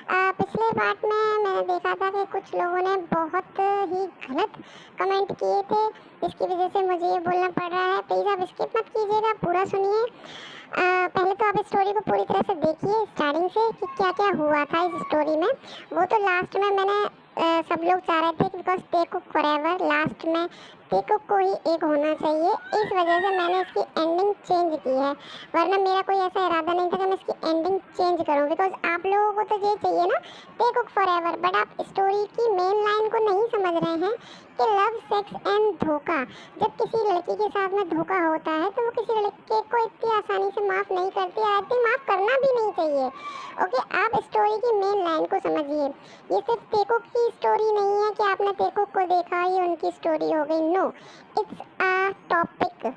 पिछले पार्ट में मैंने देखा था कि कुछ लोगों ने बहुत ही गलत कमेंट किए थे, जिसकी वजह से मुझे ये बोलना पड़ रहा है। प्लीज़ आप स्किप मत कीजिएगा, पूरा सुनिए। पहले तो आप स्टोरी को पूरी तरह से देखिए स्टार्टिंग से कि क्या क्या हुआ था इस स्टोरी में। वो तो लास्ट में मैंने सब लोग चाह रहे थे बिकॉज टेक फॉरएवर लास्ट में टेक को ही एक होना चाहिए, इस वजह से मैंने इसकी एंडिंग चेंज की है। वरना मेरा कोई ऐसा इरादा नहीं था कि मैं इसकी एंडिंग चेंज करूं, बिकॉज आप लोगों को तो ये चाहिए ना टेक फॉरएवर। बट आप स्टोरी की मेन लाइन को नहीं समझ रहे हैं कि लव, सेक्स एंड धोखा। जब किसी लड़की के साथ में धोखा होता है तो वो किसी लड़के को इतनी आसानी से माफ़ नहीं करती, आती माफ़ करना भी नहीं चाहिए। ओके, आप स्टोरी की मेन लाइन को समझिए। ये सिर्फ टेको की स्टोरी नहीं है कि आपने टेको को देखा ये उनकी स्टोरी हो गई। नो, इट्स अ टॉपिक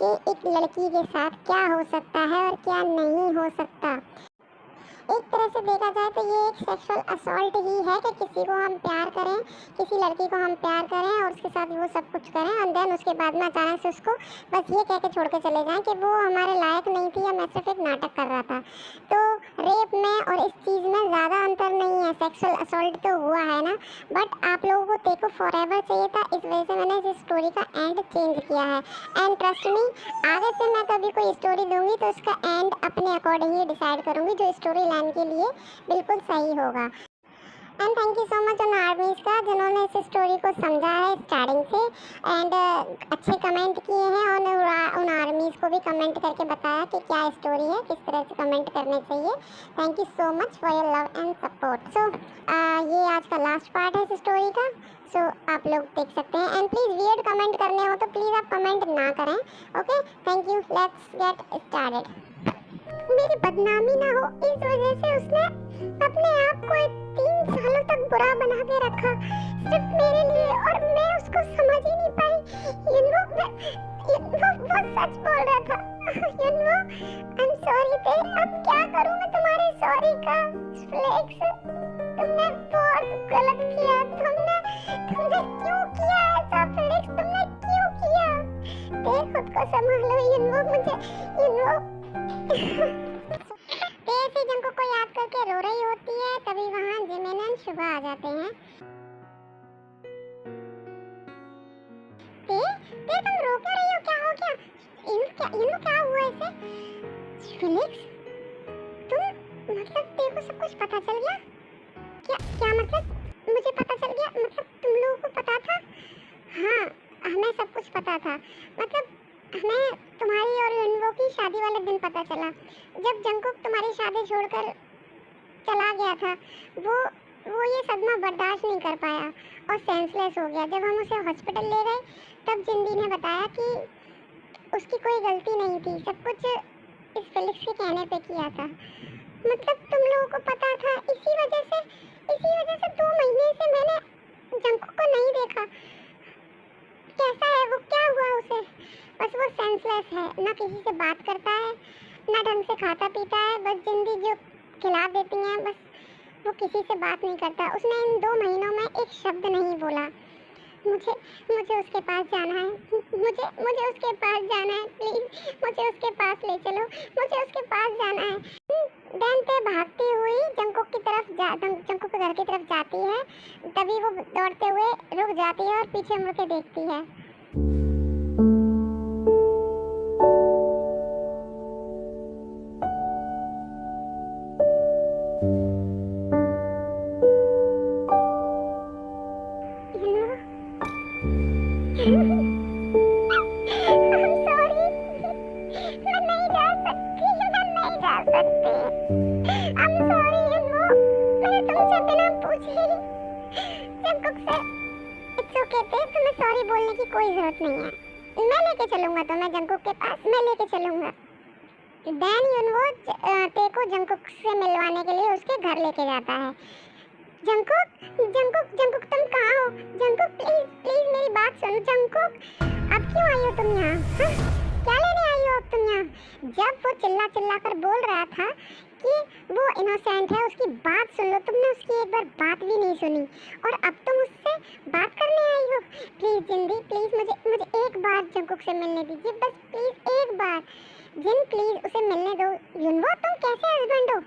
कि एक लड़की के साथ क्या हो सकता है और क्या नहीं हो सकता। एक तरह से देखा जाए तो ये एक सेक्सुअल असॉल्ट ही है कि किसी को हम प्यार करें, किसी लड़की को हम प्यार करें और उसके साथ वो सब कुछ करें और देन उसके बाद में अचानक से उसको बस ये कह के छोड़ के चले जाएं कि वो हमारे लायक नहीं थी या मैं सिर्फ एक नाटक कर रहा था। तो रेप में और इस चीज़ में ज़्यादा अंतर नहीं है। सेक्सुअल असॉल्ट तो हुआ है ना, बट आप लोगों को टेक फॉरएवर चाहिए था, इस वजह से मैंने इस स्टोरी का एंड चेंज किया है। एंड ट्रस्ट मी, आगे से मैं कभी कोई स्टोरी दूंगी तो उसका एंड अपने अकॉर्डिंग ही डिसाइड करूंगी जो स्टोरी लाइन के लिए बिल्कुल सही होगा। And thank you so much उन आर्मीज़ का जिन्होंने इस स्टोरी को समझा है स्टार्टिंग से एंड अच्छे कमेंट किए हैं और उन आर्मीज़ को भी कमेंट करके बताया कि क्या स्टोरी है, किस तरह से कमेंट करने चाहिए। Thank you so much for your love and support. So ये आज का लास्ट पार्ट है इस स्टोरी का। सो आप लोग देख सकते हैं एंड प्लीज़ वियर्ड कमेंट करने हो तो प्लीज़ आप कमेंट ना करें। Okay, thank you, let's get started. मेरी बदनामी ना हो इस वजह से उसने अपने आप को 3 सालों तक बुरा बना के रखा सिर्फ मेरे लिए, और मैं उसको समझ ही नहीं पाई। वो सच बोल रहा था। आई एम सॉरी ते, अब क्या करूं मैं तुम्हारे सॉरी का। फ्लेक्स, तुमने बहुत गलत किया। तुमने क्यों किया ऐसा फ्लेक्स? तुमने क्यों किया? ते खुद को संभालो। मुझे तेज जंको को याद करके रो रही होती है, तभी वहाँ जिमिन एंड शुभा आ जाते हैं। ते तुम रो क्यों रही हो? क्या हो गया? क्या हुआ ऐसे? फिनिक्स, तुम मतलब तेरे को सब कुछ पता चल गया? क्या मतलब? मुझे पता चल गया मतलब तुम लोगों को पता था? हाँ, हमें सब कुछ पता था। मतलब हमें तुम्हारी और युनवो की शादी वाले दिन पता चला, जब जंकुक तुम्हारी शादी छोड़कर चला गया था। वो ये सदमा बर्दाश्त नहीं कर पाया और सेंसलेस हो गया। जब हम उसे हॉस्पिटल ले गए तब जिंदी ने बताया कि उसकी कोई गलती नहीं थी, सब कुछ इस फिलिक्स के कहने पे किया था। मतलब तुम लोगों को पता था, इसी वजह से 2 महीने से मैंने जंकुक को नहीं देखा। कैसा है वो? क्या हुआ उसे? बस वो सेंसलेस है, ना किसी से बात करता है, ना ढंग से खाता पीता है, बस जिंदी जो खिला देती हैं, बस वो किसी से बात नहीं करता। उसने इन 2 महीनों में एक शब्द नहीं बोला। मुझे उसके पास जाना है। मुझे उसके पास जाना है, प्लीज मुझे उसके पास ले चलो, मुझे उसके पास जाना है। देन ते भागती हुई जंकुक के घर की तरफ जाती है। तभी वो दौड़ते हुए रुक जाती है और पीछे मुड़ के देखती है। बोलने की कोई जरूरत नहीं है, मैं लेके चलूंगा तुम्हें जंकुक के पास, मैं लेके चलूंगा। देन युनवो तेको जंकुक से मिलवाने के लिए उसके घर लेके जाता है। जंकुक तुम कहाँ हो? जंकुक प्लीज मेरी बात सुनो। जंकुक, अब क्यों आई हो तुम यहाँ? क्या लेने आई हो अब तुम यहाँ? जब वो चिल्ला कर बोल रहा था कि वो इनोसेंट है, उसकी बात सुन लो, तुमने उसकी एक बार बात भी नहीं सुनी और अब तुम उससे बात करने आई हो। प्लीज जिंदी, प्लीज मुझे एक बार जंकुक से मिलने दीजिए, बस प्लीज एक बार। जिन प्लीज उसे मिलने दो। युनवो, तुम कैसे हस्बैंड हो?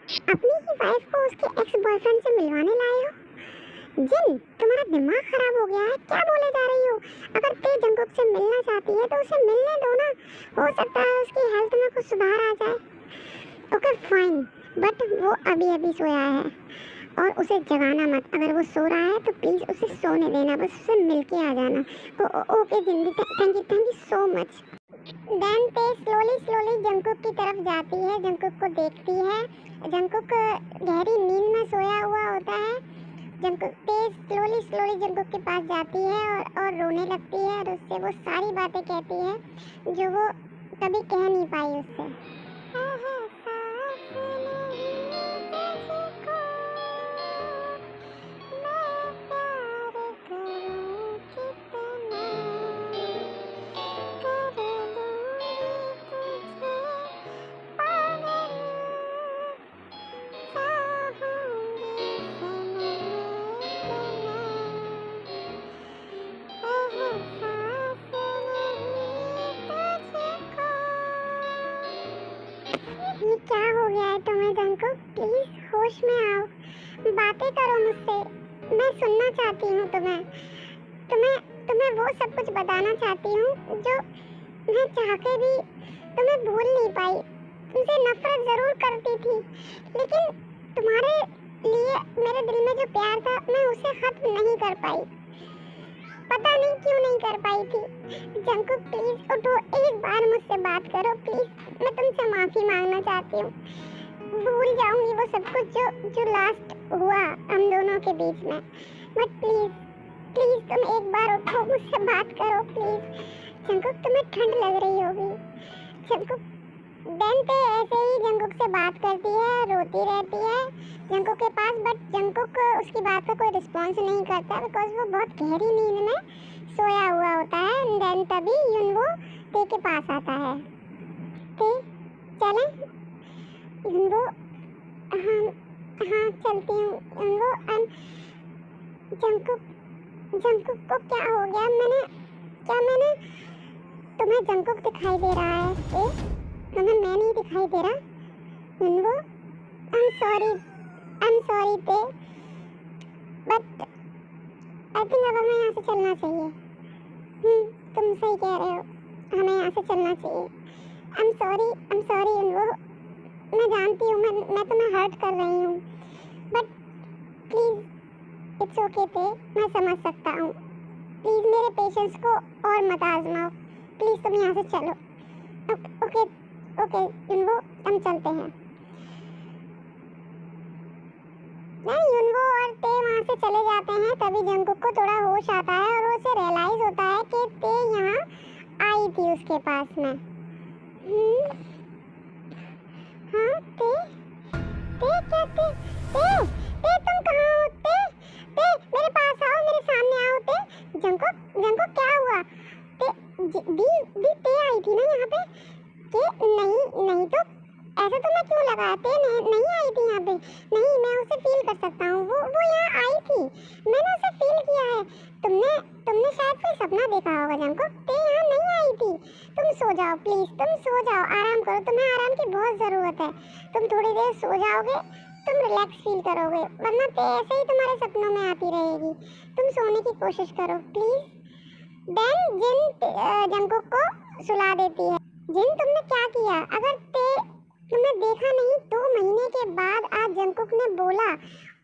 अपनी ही वाइफ को उसके एक्स बॉयफ्रेंड से मिलवाने लाए हो? जिन, तुम्हारा दिमाग खराब हो गया है, क्या बोले जा रही हो? अगर ते जंगकुक से मिलना चाहती है तो उसे मिलने दो ना, हो सकता है उसकी हेल्थ में कुछ सुधार आ जाए। ओके फाइन, बट वो अभी अभी सोया है और उसे जगाना मत। अगर वो सो रहा है तो प्लीज़ उसे सोने देना, बस उसे मिल के आ जाना। ओके जिंदी, thank you so much. Then ते स्लोली जंगकुक की तरफ जाती है, जंगकुक को देखती है। जंगकुक गहरी नींद में सोया हुआ होता है। जंगकुक ते स्लोली जंगकुक के पास जाती है और रोने लगती है और उससे वो सारी बातें कहती है जो वो कभी कह नहीं पाई उससे। ये क्या हो गया है तुम्हें जंगकुक? प्लीज होश में आओ, बातें करो मुझसे, मैं सुनना चाहती हूँ तुम्हें। तुम्हें तुम्हें वो सब कुछ बताना चाहती हूँ जो मैं चाह के भी तुम्हें भूल नहीं पाई। तुमसे नफरत जरूर करती थी, लेकिन तुम्हारे लिए मेरे दिल में जो प्यार था मैं उसे खत्म नहीं कर पाई। पता नहीं क्यों नहीं कर पाई थी। जंगकुक प्लीज उठो, एक बार मुझसे बात करो प्लीज, मैं तुमसे माफी मांगना चाहती हूँ। भूल जाऊंगी वो सब कुछ जो लास्ट हुआ हम दोनों के बीच में, बट प्लीज तुम एक बार उठो, मुझसे बात करो प्लीज। जंगकुक तुम्हें ठंड लग रही होगी। जंगकुक देन ते ऐसे ही जंगकुक से बात करती है, रोती रहती है जंगकुक के पास, बट जंगकुक उसकी बात का कोई रिस्पॉन्स नहीं करता बिकॉज वो बहुत गहरी नींद में सोया हुआ होता है। देन तभी युनवो ते के पास आता है। ते चलें? युनवो हाँ चलती हूँ। युनवो जंगकुक को क्या हो गया? मैंने तुम्हें जंगकुक दिखाई दे रहा है? तुम्हें मैं नहीं दिखाई दे रहा? युनवो आई एम सॉरी ते, बट आई थिंक अब हमें यहाँ से चलना चाहिए। तुम सही कह रहे हो, हमें यहाँ से चलना चाहिए। आई एम सॉरी युनवो, मैं जानती हूँ मैं तुम्हें हर्ट कर रही हूँ, बट प्लीज़ इट्स ओके ते, मैं समझ सकता हूँ। प्लीज़ मेरे पेशेंस को और मत आजमाओ, प्लीज़ तुम यहाँ से चलो। ओके युनवो, हम चलते हैं। युनवो और ते वहाँ से चले जाते हैं। तभी जंगकुक को थोड़ा होश आता है और उसे रियलाइज होता है कि ते यहाँ आई थी उसके पास में। हाँ ते क्या ते तुम कहाँ हो? ते मेरे पास आओ, मेरे सामने आओ। ते जंगकुक क्या हुआ? दी ते आई थी ना यहाँ पे? कि नहीं तो ऐसा तो मैं क्यों लगा? ते नहीं आई थी यहाँ पे। नहीं, मैं उसे फील कर सकता हूँ, वो यहाँ आई थी, मैंने उसे फील किया है। तुमने शायद कोई सपना देखा होगा जंगकुक, ते यहाँ नहीं आई थी। तुम सो जाओ प्लीज, तुम सो जाओ, आराम करो, तुम्हें आराम की बहुत ज़रूरत है। तुम थोड़ी देर सो जाओगे, तुम रिलैक्स फील करोगे, वरना ते ऐसे ही तुम्हारे सपनों में आती रहेगी। तुम सोने की कोशिश करो प्लीज। देन जिन जंगकुक को सुला देती है। जिन, तुमने क्या किया? अगर तुमने देखा नहीं, 2 महीने के बाद आज जंगकुक ने बोला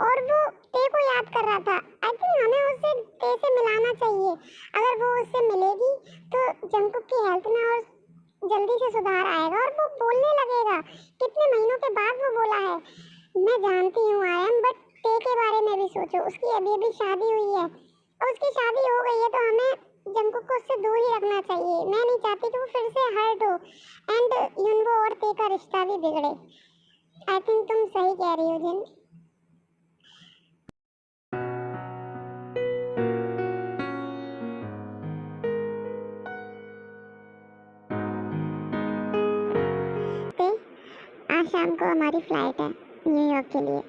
और वो ते को याद कर रहा था। आई थिंक हमें उसे ते से मिलाना चाहिए। अगर वो उससे मिलेगी तो जंगकुक की हेल्थ में और जल्दी से सुधार आएगा और वो बोलने लगेगा। कितने महीनों के बाद वो बोला है। मैं जानती हूँ आर्यन, बट ते के बारे में भी सोचो, उसकी अभी शादी हुई है और उसकी शादी हो गई है, तो हमें जंगकुक को उससे दूर ही रखना चाहिए। मैं नहीं चाहती कि वो फिर से हर्ट हो एंड युनवो और ते का रिश्ता भी बिगड़े। आई थिंक तुम सही कह रही हो जिन। आज शाम को हमारी फ्लाइट है न्यूयॉर्क के लिए,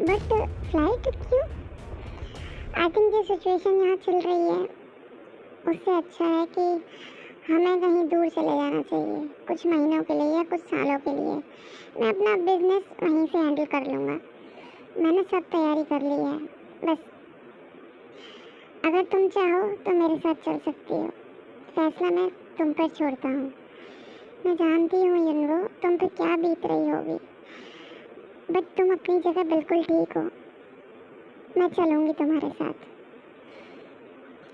बट फ्लाइट क्यों? आई थिंक जो सिचुएशन यहाँ चल रही है उससे अच्छा है कि हमें कहीं दूर चले जाना चाहिए, कुछ महीनों के लिए या कुछ सालों के लिए। मैं अपना बिजनेस वहीं से हैंडल कर लूँगा। मैंने सब तैयारी कर ली है, बस अगर तुम चाहो तो मेरे साथ चल सकती हो। फैसला मैं तुम पर छोड़ता हूँ। मैं जानती हूँ युनवो तुम पे क्या बीत रही होगी, बट तुम अपनी जगह बिल्कुल ठीक हो। मैं चलूँगी तुम्हारे साथ।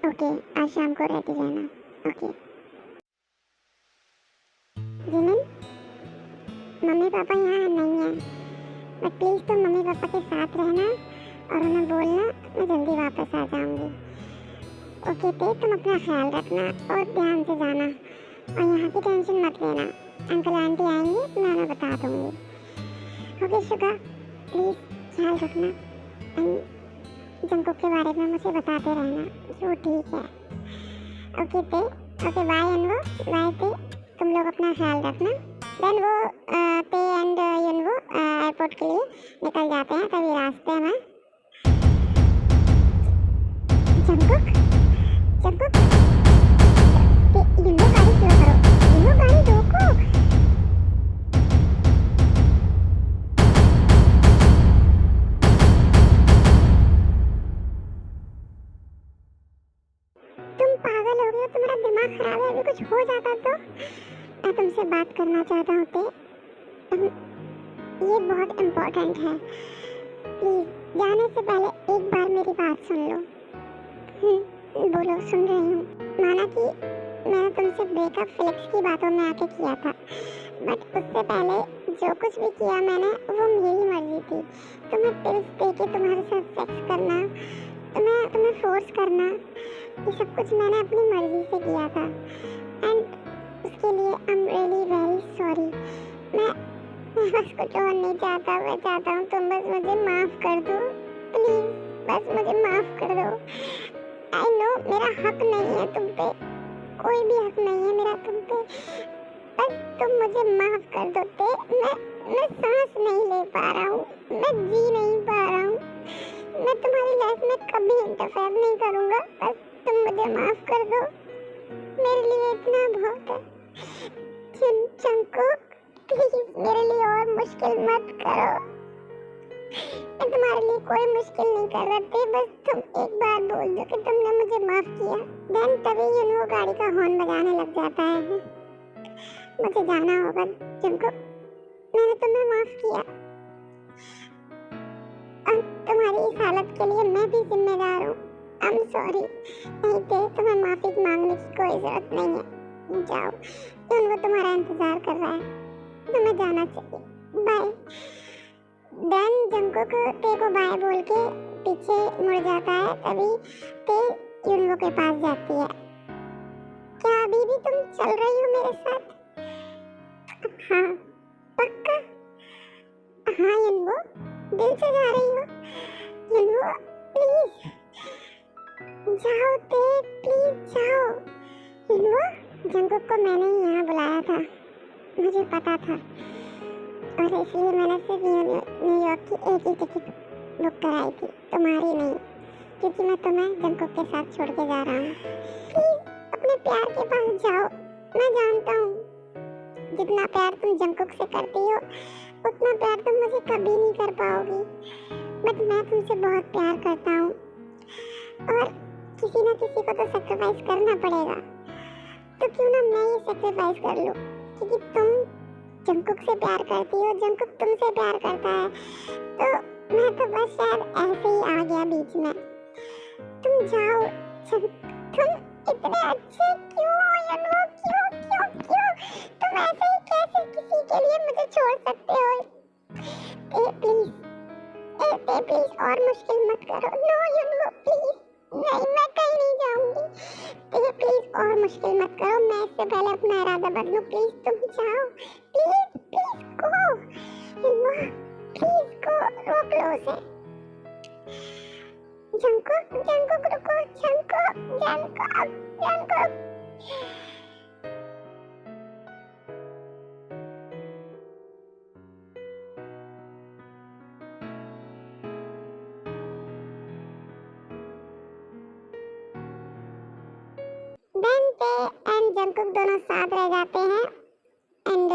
ओके, आज शाम को रेडी रहना। ओके जिमिन, मम्मी पापा यहाँ नहीं है, बट प्लीज़ तुम मम्मी पापा के साथ रहना और उन्हें बोलना मैं जल्दी वापस आ जाऊँगी। ओके ते, तुम अपना ख्याल रखना और ध्यान से जाना, और यहाँ की टेंशन मत लेना। अंकल आंटी आएंगे तो मैं उन्हें बता दूँगी। ओके शुगा, प्लीज़ ख्याल रखना एंड जंकुक के बारे में मुझे बताते रहना कि वो ठीक है। ओके ते, ओके बाय युनवो, बाय ते, तुम लोग अपना ख्याल रखना। देन वो ते एंड युनवो एयरपोर्ट के लिए निकल जाते हैं। तभी रास्ते में जंकुक, जंकुक, ते युनवो गाड़ी स्लो करो, युनवो गाड़ी रोको। तुम पागल हो गए हो, तुम्हारा दिमाग खराब है, अभी कुछ हो जाता तो। मैं तुमसे बात करना चाहता हूँ ते, ये बहुत इम्पोर्टेंट है। प्लीज़ जाने से पहले एक बार मेरी बात सुन लो। बोलो, सुन रही हूँ। माना कि मैंने तुमसे ब्रेकअप फिलिक्स की बातों में आके किया था, बट उससे पहले जो कुछ भी किया मैंने वो मेरी मर्जी थी। तुम्हें पिल्स दे के तुम्हारे साथ सेक्स करना, तुम्हें फोर्स करना, ये सब कुछ मैंने अपनी मर्जी से किया था एंड उसके लिए I am really very sorry. मैं बस कुछ और नहीं चाहता, मैं चाहता हूँ तुम बस मुझे माफ़ कर दो, प्लीज़ बस मुझे माफ़ कर दो। आई नो मेरा हक नहीं है तुम पे, कोई भी हक नहीं है मेरा तुम पे, बस तुम मुझे माफ़ कर दो ते। मैं सांस नहीं ले पा रहा हूँ, मैं जी नहीं पा रहा हूँ, मैं तुम्हारी लाइफ में कभी इंटरफेयर नहीं करूँगा, बस तुम मुझे माफ़ कर दो, मेरे लिए इतना बहुत है। जंकुक प्लीज़ मेरे लिए और मुश्किल मत करो, मैं तुम्हारे लिए कोई मुश्किल नहीं कर रहा थे, बस तुम एक बार बोल दो कि तुमने मुझे माफ़ किया। देन तभी युनवो गाड़ी का हॉर्न बजाने लग जाता है। मुझे जाना होगा जंकुक, मैंने तुम्हें माफ़ किया, अब तुम्हारी इस हालत के लिए मैं भी जिम्मेदार हूँ। आई एम सॉरी। नहीं थे, तुम्हें माफ़ी मांगने की कोई ज़रूरत नहीं है, जाओ, युनवो तुम्हारा इंतज़ार कर रहा है, तुम्हें जाना चाहिए, बाय। देन जंकुक ते को बाय बोल के पीछे मुड़ जाता है। तभी ते युनवो के पास जाती है। क्या अभी भी तुम चल रही हो मेरे साथ? हाँ पक्का? हाँ युनवो, दिल से जा रही हो? युनवो प्लीज जाओ ते, प्लीज जाओ। युनवो, जंकुक को मैंने ही यहाँ बुलाया था, मुझे पता था, और इसलिए मैंने सिर्फ न्यूयॉर्क की एक ही टिकट बुक कराई थी, तुम्हारी नहीं, क्योंकि मैं तुम्हें जंकुक के साथ छोड़ के जा रहा हूँ। प्लीज अपने प्यार के पास जाओ। मैं जानता हूँ जितना प्यार तुम जंकुक से करती हो उतना प्यार तुम मुझे कभी नहीं कर पाओगी, बट मैं तुमसे बहुत प्यार करता हूँ और किसी न किसी को तो सेक्रीफाइस करना पड़ेगा, तो क्यों ना मैं ये सेक्रीफाइस कर लूँ, क्योंकि तुम जंकुक से प्यार करती हो, जंकुक तुमसे प्यार करता है, तो मैं तो बस शायद ऐसे ही आ गया बीच में। तुम जाओ, तुम इतने अच्छे क्यों हो युनवो, क्यों क्यों क्यों तुम ऐसे ही कैसे किसी के लिए मुझे छोड़ सकते हो? प्लीज प्लीज और मुश्किल मत करो। नो युनवो प्लीज, नहीं मैं कहीं नहीं जाऊंगी। प्लीज और मुश्किल मत करो, मैं इससे पहले अपना इरादा बदलूं। प्लीज तुम जाओ, please please go Yunwoo, please go, रोक लो उसे। जंकुक जंकुक रुको, Jungkook Jungkook Jungkook. Then Tae and Jungkook दोनों साथ रह जाते हैं एंड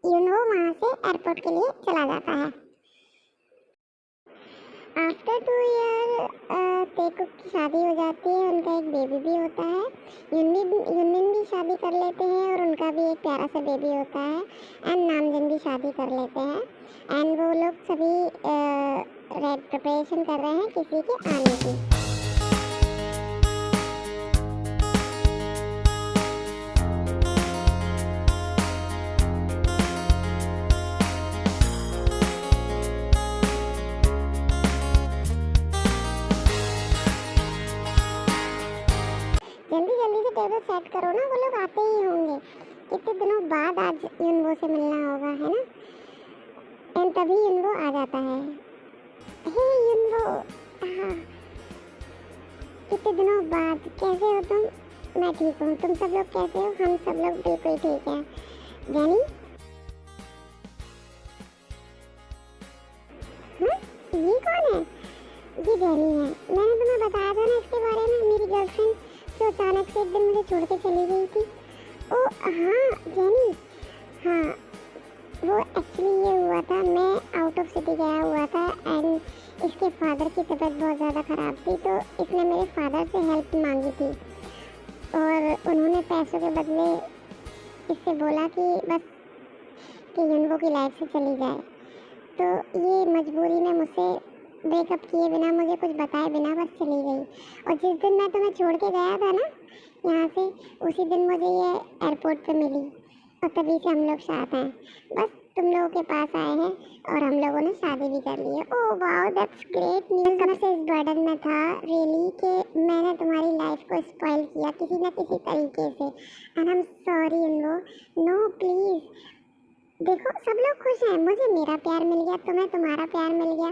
यूनवो वहाँ से एयरपोर्ट के लिए चला जाता है। आफ्टर 2 ईयर तेकुक की शादी हो जाती है, उनका एक बेबी भी होता है। यूनमिन भी शादी कर लेते हैं और उनका भी एक प्यारा सा बेबी होता है एंड नामजन भी शादी कर लेते हैं एंड वो लोग सभी प्रिपरेशन कर रहे हैं किसी के आने की। जल्दी जल्दी से टेबल सेट करो ना, वो लोग आते ही होंगे। कितने दिनों बाद आज यूनवो से मिलना होगा, है ना। एंड तभी यूनवो आ जाता है। हे यूनवो, हाँ कितने दिनों बाद, कैसे हो तुम? मैं ठीक हूँ, तुम सब लोग कैसे हो? हम सब लोग बिल्कुल ठीक है। जैनी, हाँ ये कौन है? ये जैनी है, मैंने तुम्हें बताया था ना इसके बारे में, मेरी गर्लफ्रेंड जो अचानक से एक दिन मुझे छोड़ के चली गई थी। ओ हाँ जैनी, हाँ वो एक्चुअली ये हुआ था, मैं आउट ऑफ सिटी गया हुआ था एंड इसके फादर की तबीयत बहुत ज़्यादा ख़राब थी, तो इसने मेरे फादर से हेल्प मांगी थी और उन्होंने पैसों के बदले इससे बोला कि बस कि यूनवो की लाइफ से चली जाए। तो ये मजबूरी में मुझसे ब्रेकअप किए बिना, मुझे कुछ बताए बिना बस चली गई। और जिस दिन मैं तुम्हें छोड़ के गया था ना यहाँ से, उसी दिन मुझे ये एयरपोर्ट पे मिली और तभी से हम लोग साथ हैं। बस तुम लोगों के पास आए हैं और हम लोगों ने शादी भी कर ली है। Oh wow that's great news. कब से इस बर्डन में था रियली कि मैंने तुम्हारी लाइफ को स्पॉइल किया किसी न किसी तरीके से and I am sorry Yunwoo. No please, देखो सब लोग खुश हैं, मुझे मेरा प्यार मिल गया, तुम्हें तुम्हारा प्यार मिल गया,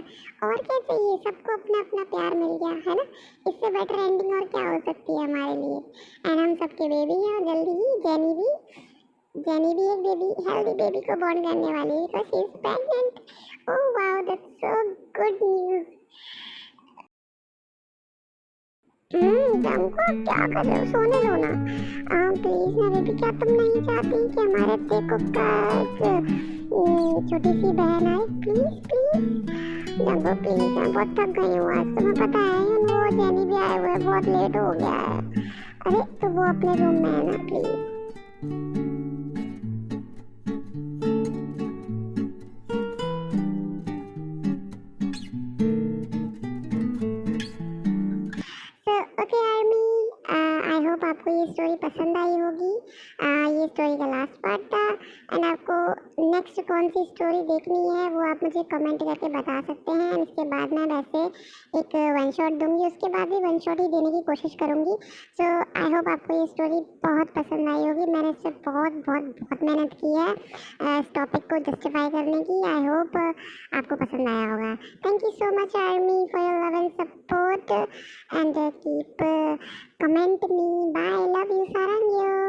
और क्या चाहिए? सबको अपना अपना प्यार मिल गया, है ना। इससे बेटर एंडिंग और क्या हो सकती है हमारे लिए। एंड हम सबके बेबी हैं और जल्दी ही जेनी भी एक बेबी, हेल्दी बेबी को बॉर्न करने वाली है because she is pregnant. Oh wow that's so good news. Junko क्या कर रहे हो? सोने दो ना प्लीज ना बेबी। क्या तुम नहीं चाहती कि हमारे तेकुक का एक छोटी सी बहन आए? प्लीज प्लीज जंको प्लीज, मैं बहुत थक गई हूँ आज। तुम्हें पता है वो जेनी भी आए हुए हैं, बहुत लेट हो गया है। अरे तो वो अपने रूम में है ना, please. Okay army, I hope आपको ये स्टोरी पसंद आई होगी। ये स्टोरी का लास्ट पार्ट था एंड आपको नेक्स्ट कौन सी स्टोरी देखनी है वो आप मुझे कमेंट करके बता सकते हैं। एंड इसके बाद मैं वैसे एक वन शॉट दूंगी, उसके बाद भी वन शॉट ही देने की कोशिश करूंगी। सो आई होप आपको ये स्टोरी बहुत पसंद आई होगी। मैंने इससे बहुत बहुत बहुत मेहनत की है इस टॉपिक को जस्टिफाई करने की। आई होप आपको पसंद आया होगा। Thank you so much army for your love and support and keep comment me. Bye, love you, sarang you.